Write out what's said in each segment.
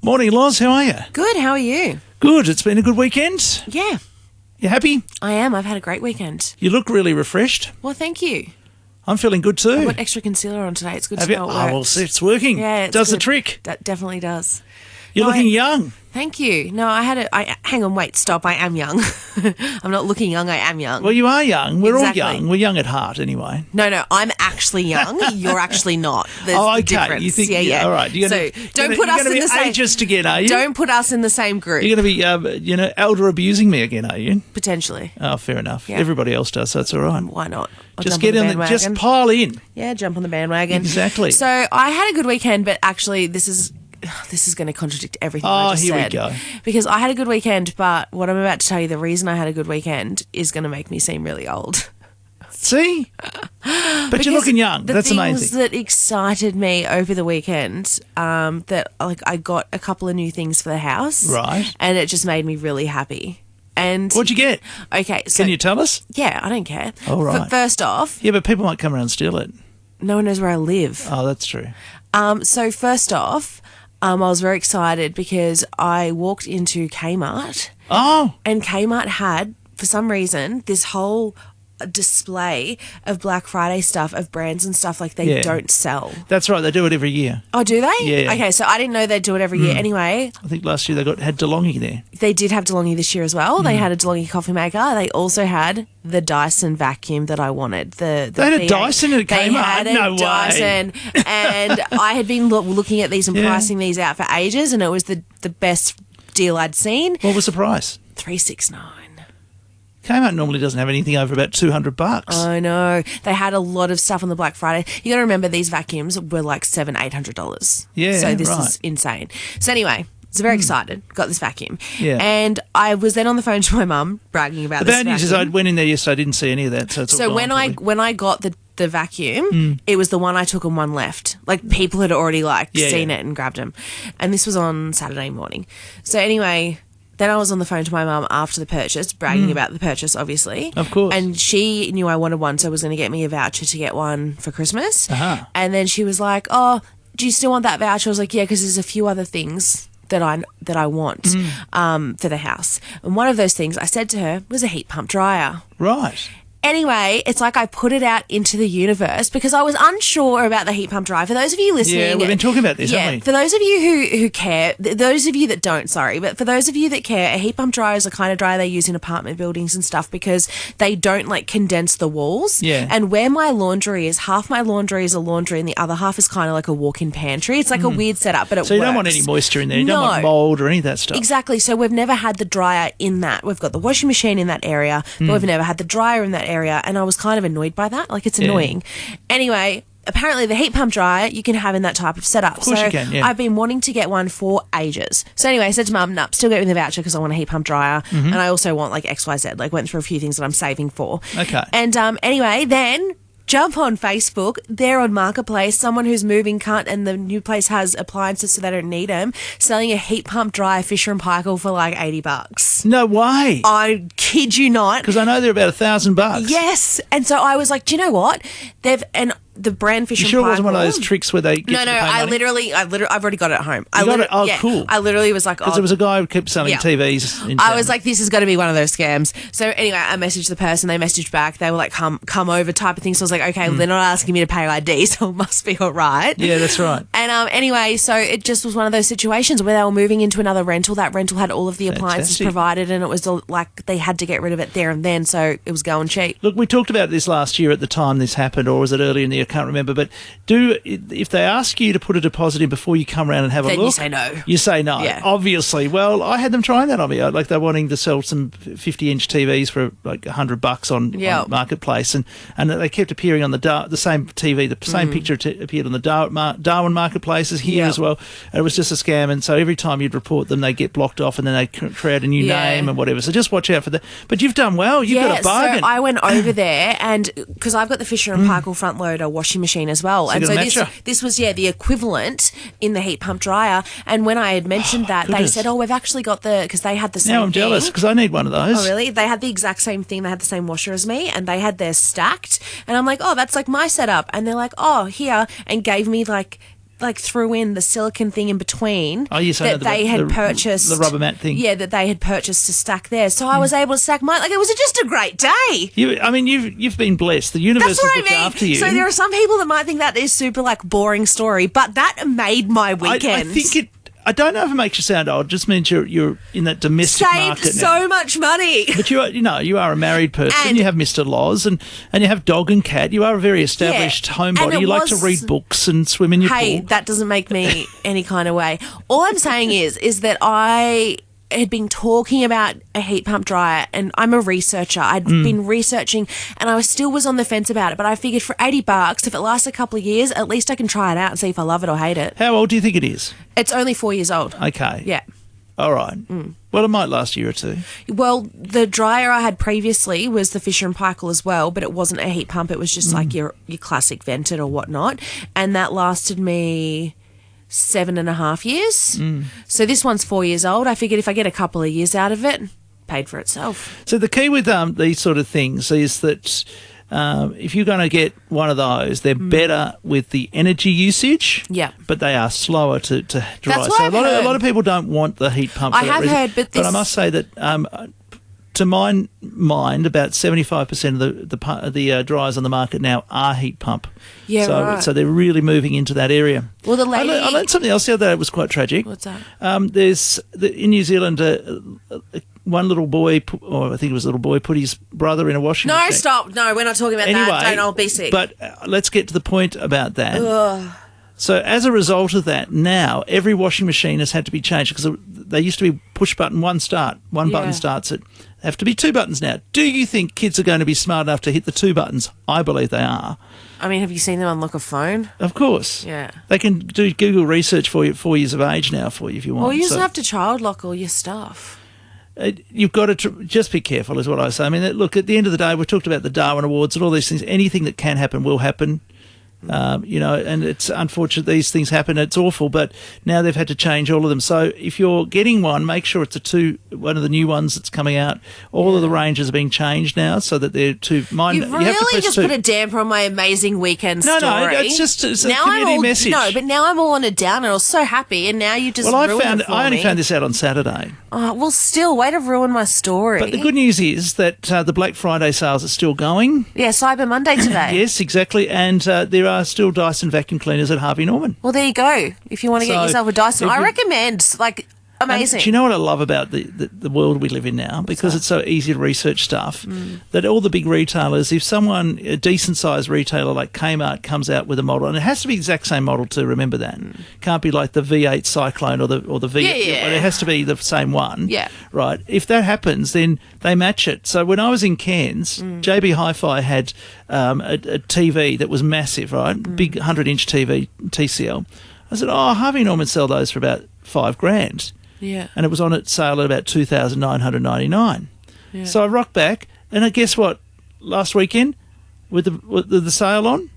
Morning, Loz. How are you? Good, how are you? Good. It's been a good weekend. Yeah, You happy? I am. I've had a great weekend. You look really refreshed. Well, thank you. I'm feeling good too. I've got extra concealer on today. It's good Have to you? know it Oh, well, works. see, it's working. Yeah, it's Does the good. trick. That definitely does. You're No, looking young. Thank you. No, hang on, wait, stop. I am young. I'm not looking young, I am young. Well, you are young. We're Exactly. all young. We're young at heart anyway. No, I'm actually young. You're actually not. There's Oh, a okay. difference. You think? Yeah. All right. You're So gonna, don't you're put gonna, us you're in gonna the be same. ageist again, are you? Don't put us in the same group. You're going to be, elder abusing me again, are you? Potentially. Oh, fair enough. Yeah. Everybody else does, so that's all right. Why not? I'll Just jump get on in the there. Just bandwagon. pile in. Yeah, jump on the bandwagon. Exactly. So I had a good weekend, but actually this is going to contradict everything I just here we said. go. Because I had a good weekend, but what I'm about to tell you, the reason I had a good weekend is going to make me seem really old. See? But you're looking young. That's the amazing. things that excited me over the weekend, that I got a couple of new things for the house. Right. And it just made me really happy. And What'd you get? Okay, so Can you tell us? yeah, I don't care. All right. First off, Yeah, but people might come around and steal it. no one knows where I live. Oh, that's true. So first off, I was very excited because I walked into Kmart Oh, and Kmart had, for some reason, this whole display of Black Friday stuff of brands and stuff like they Yeah. don't sell. that's right. They do it every year. Oh, do they? Yeah. Okay, so I didn't know they'd do it every year. Anyway, I think last year they had DeLonghi there. they did have DeLonghi this year as well. They had a DeLonghi coffee maker. They also had the Dyson vacuum that I wanted. They had a Dyson at They Kmart? had a No way. Dyson. And I had been looking at these and Yeah. pricing these out for ages, and it was the best deal I'd seen. What was the price? $369. Kmart normally doesn't have anything over about $200. I know. They had a lot of stuff on the Black Friday. You got to remember these vacuums were like $700-800. Yeah, So this right. is insane. So anyway, I was very excited. Got this vacuum. Yeah. And I was then on the phone to my mum bragging about The this bad news is vacuum. I went in there yesterday. I didn't see any of that. So, it's all So gone, when probably. I got the vacuum, it was the one I took and one left. Like people had already Yeah, seen yeah. it and grabbed them. And this was on Saturday morning. So anyway, then I was on the phone to my mum after the purchase, bragging about the purchase, obviously. Of course. And she knew I wanted one, so was going to get me a voucher to get one for Christmas. Uh-huh. And then she was like, "Oh, do you still want that voucher?" I was like, "Yeah, because there's a few other things that I want for the house." And one of those things I said to her was a heat pump dryer. Right. Anyway, it's like I put it out into the universe because I was unsure about the heat pump dryer. For those of you listening... Yeah, we've been talking about this, haven't we? For those of you who care, those of you that don't, sorry, but for those of you that care, a heat pump dryer is the kind of dryer they use in apartment buildings and stuff because they don't, like, condense the walls. Yeah. And where my laundry is, half my laundry is a laundry and the other half is kind of like a walk-in pantry. It's like a weird setup, but it works. So you don't want any moisture in there. You don't want No. mould or any of that stuff. Exactly. So we've never had the dryer in that. We've got the washing machine in that area, but we've never had the dryer in that area. And I was kind of annoyed by that. Like, it's annoying. Anyway, apparently the heat pump dryer you can have in that type of setup. Of course so you can, yeah. I've been wanting to get one for ages. So anyway, I said to Mum, "Nope, still get me the voucher because I want a heat pump dryer. And I also want like XYZ. Like, went through a few things that I'm saving for. Okay. And anyway, then... jump on Facebook, there on Marketplace, someone who's moving can't, and the new place has appliances so they don't need them, selling a heat pump dryer Fisher & Paykel for like $80. No way. I kid you not. Because I know they're about $1,000. Yes. And so I was like, do you know what? The brand Fisher You & sure Paykel. it wasn't one of those tricks where they get No, you to pay I money? literally, I've already got it at home. You got it? Oh, cool. I literally was like, Because there was a guy who kept selling Yeah. TVs in I town. was like, this has got to be one of those scams. So anyway, I messaged the person. They messaged back. They were like, come over type of thing. So I was like, okay, well, they're not asking me to pay ID, so it must be all right. Yeah, that's right. And anyway, so it just was one of those situations where they were moving into another rental. That rental had all of the appliances Fantastic. provided, and it was like they had to get rid of it there and then, so it was going cheap. Look, we talked about this last year at the time this happened, or was it earlier in the year? I can't remember. But if they ask you to put a deposit in before you come around and have a Then look, you say no. You say no, Yeah. obviously. Well, I had them trying that on me. Like they're wanting to sell some 50-inch TVs for like $100 on Marketplace, and they kept appearing on the same TV, the same picture appeared on the Darwin Marketplaces here as well. And it was just a scam, and so every time you'd report them, they get blocked off, and then they create a new name and whatever. So just watch out for that. But you've done well. You've got a bargain. So I went over there, and because I've got the Fisher and Paykel front loader washing machine as well, So and you so got a this matcher. this was the equivalent in the heat pump dryer. And when I had mentioned that, they goodness. said, "Oh, we've actually got because they had the same." Now I'm jealous thing. because I need one of those. Oh, really? They had the exact same thing. They had the same washer as me, and they had theirs stacked. And I'm like, "Oh, that's like my setup." And they're like, "Oh, here," and gave me like like threw in the silicone thing in between that they had purchased. The rubber mat thing. Yeah, that they had purchased to stack there. So I was able to stack mine. Like, it was just a great day. You've been blessed. The universe has looked after you. So there are some people that might think that is super, like, boring story, but that made my weekend. I think I don't know if it makes you sound old. It just means you're in that domestic market now. Saved so much money. But you are a married person. You have Mr. Loz and you have dog and cat. You are a very established homebody. You like to read books and swim in your pool. Hey, that doesn't make me any kind of way. All I'm saying is that I had been talking about a heat pump dryer, and I'm a researcher. I'd been researching, and I still was on the fence about it, but I figured for $80, if it lasts a couple of years, at least I can try it out and see if I love it or hate it. How old do you think it is? It's only 4 years old. Okay. Yeah. All right. Well, it might last a year or two. Well, the dryer I had previously was the Fisher & Paykel as well, but it wasn't a heat pump. It was just like your classic vented or whatnot, and that lasted me 7.5 years. So this one's 4 years old. I figured if I get a couple of years out of it, paid for itself. So the key with these sort of things is that if you're going to get one of those, they're better with the energy usage. Yeah, but they are slower to dry. That's what so I've heard. A lot of people don't want the heat pump. I have heard, but I must say that. To my mind, about 75% of the dryers on the market now are heat pump. Yeah, right. So they're really moving into that area. Well, the lady... I learned something else the other day that was quite tragic. What's that? There's in New Zealand, one little boy, or I think it was a little boy, put his brother in a washing machine. No, stop. No, we're not talking about that. Don't all be sick. But let's get to the point about that. Ugh. So as a result of that, now every washing machine has had to be changed because they used to be push button, one button starts it. They have to be two buttons now. Do you think kids are going to be smart enough to hit the two buttons? I believe they are. I mean, have you seen them unlock a phone? Of course. Yeah. They can do Google research for you at 4 years of age now for you if you want. Well, you just have to child lock all your stuff. You've got to just be careful is what I say. I mean, look, at the end of the day, we talked about the Darwin Awards and all these things. Anything that can happen will happen. And it's unfortunate these things happen. It's awful, but now they've had to change all of them. So if you're getting one, make sure it's one of the new ones that's coming out. All of the ranges are being changed now so that they're two. You've really just put a damper on my amazing weekend story. No, it's a community message. No, but now I'm all on a downer. I was so happy, and now you just ruined it for me. I only found this out on Saturday. Oh, well, still, way to ruin my story. But the good news is that the Black Friday sales are still going. Yeah, Cyber Monday today. Yes, exactly. And there are still Dyson vacuum cleaners at Harvey Norman. Well, there you go. If you want to get yourself a Dyson, I recommend, amazing. Do you know what I love about the world we live in now? Because it's so easy to research stuff, that all the big retailers, if someone, a decent-sized retailer like Kmart comes out with a model, and it has to be the exact same model to remember that. Can't be like the V8 Cyclone or the V8. Yeah. It has to be the same one. Yeah. Right. If that happens, then they match it. So when I was in Cairns, JB Hi-Fi had a TV that was massive, right? Big 100-inch TV, TCL. I said, Harvey Norman sell those for about $5,000. Yeah. And it was on at sale at about $2,999. Yeah. So I rocked back, and guess what? Last weekend, with the sale on,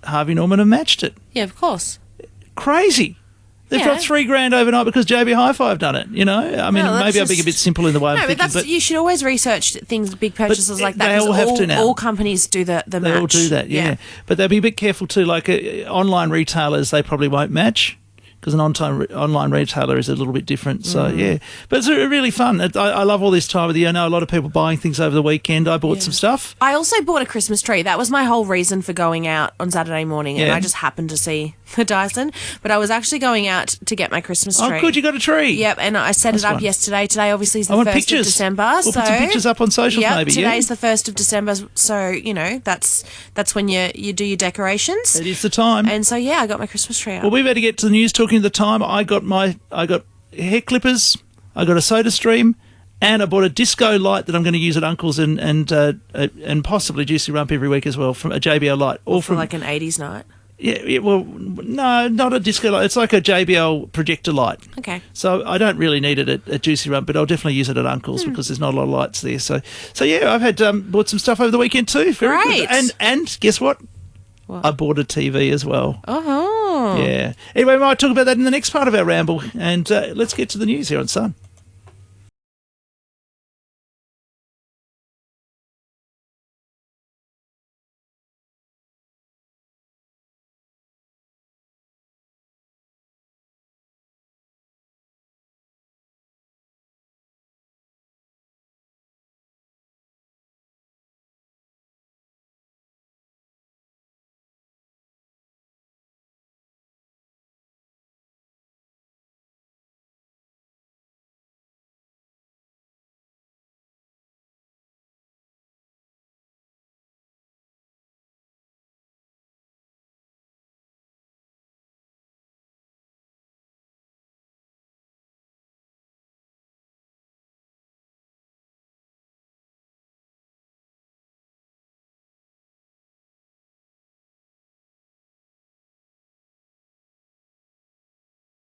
Harvey Norman have matched it. Yeah, of course. Crazy. They've got $3,000 overnight because JB Hi-Fi have done it, you know? I mean, maybe I'm being a bit simple in the way I'm thinking. But you should always research things, big purchases like that. They all have to now. All companies do the match. They all do that, yeah. But they'll be a bit careful too. Like online retailers, they probably won't match, because an online retailer is a little bit different. So, yeah. But it's really fun. I love all this time of the year. I know a lot of people buying things over the weekend. I bought some stuff. I also bought a Christmas tree. That was my whole reason for going out on Saturday morning, and I just happened to see the Dyson. But I was actually going out to get my Christmas tree. Oh, good. You got a tree. Yep, and I set it up yesterday. Today, obviously, is the 1st of December. We'll put some pictures up on socials, maybe. Today's the 1st of December. So, that's when you do your decorations. It is the time. And so, I got my Christmas tree up. Well, we better get to the news. Talking of the time, I got hair clippers, I got a soda stream, and I bought a disco light that I'm going to use at Uncle's and possibly Juicy Rump every week as well, from a JBL light. All from like an 80s night? Yeah, well, no, not a disco light. It's like a JBL projector light. Okay. So I don't really need it at Juicy Rump, but I'll definitely use it at Uncle's because there's not a lot of lights there. So yeah, I've had bought some stuff over the weekend too. Very good. And guess what? I bought a TV as well. Oh. Yeah. Anyway, we might talk about that in the next part of our ramble. And let's get to the news here on Sun.